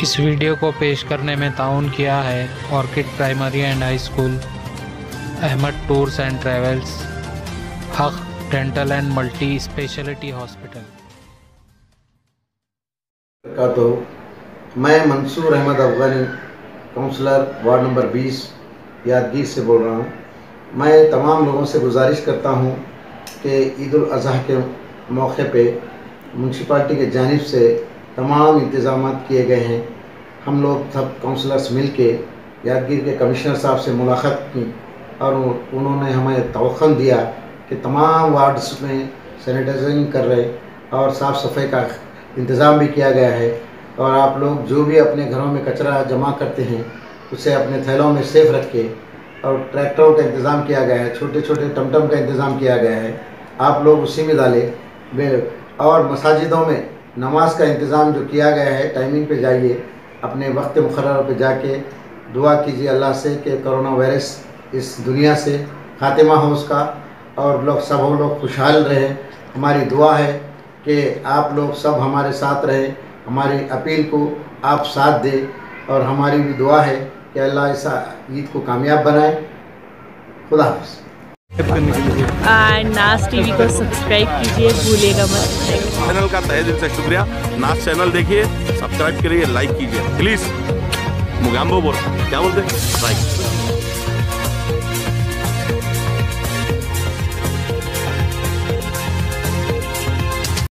इस वीडियो को पेश करने में ताउन किया है orchid primary and high school, Ahmed tours and travels, Haq dental and multi speciality hospital. तो मैं Mansoor Ahmed Afghani, councillor ward number 20 Yadgir से बोल रहा हूँ। मैं तमाम लोगों से गुजारिश करता हूँ कि ईद उल अज़हा के मौके पे म्यूनसिपाल्टी के जानिब से तमाम इंतज़ाम किए गए हैं। हम लोग सब काउंसलर्स मिल के यादगीर के कमिश्नर साहब से मुलाकात की और उन्होंने हमें तवक्कुन दिया कि तमाम वार्ड्स में सैनिटाइजिंग कर रहे और साफ़ सफाई का इंतज़ाम भी किया गया है। और आप लोग जो भी अपने घरों में कचरा जमा करते हैं उसे अपने थैलों में सेफ रखें। और ट्रैक्टरों का इंतज़ाम किया गया है, छोटे छोटे टमटम का इंतज़ाम किया गया है, आप लोग उसी में डालें। और मसाजिदों में नमाज का इंतज़ाम जो किया गया है, टाइमिंग पे जाइए, अपने वक्त मुकर्रर पे जाके दुआ कीजिए अल्लाह से कि कोरोना वायरस इस दुनिया से खात्मा हो उसका, और लोग सब लोग खुशहाल रहें। हमारी दुआ है कि आप लोग सब हमारे साथ रहें, हमारी अपील को आप साथ दें, और हमारी भी दुआ है कि अल्लाह इस ईद को कामयाब बनाए। खुदा हाफ़िज़। नाज टीवी को सब्सक्राइब कीजिए, भूलिएगा मत। चैनल का तहे दिल से शुक्रिया। नाज चैनल देखिए, सब्सक्राइब करिए, लाइक कीजिए प्लीज। मुगाम्बो बोल क्या बोलते हैं, लाइक।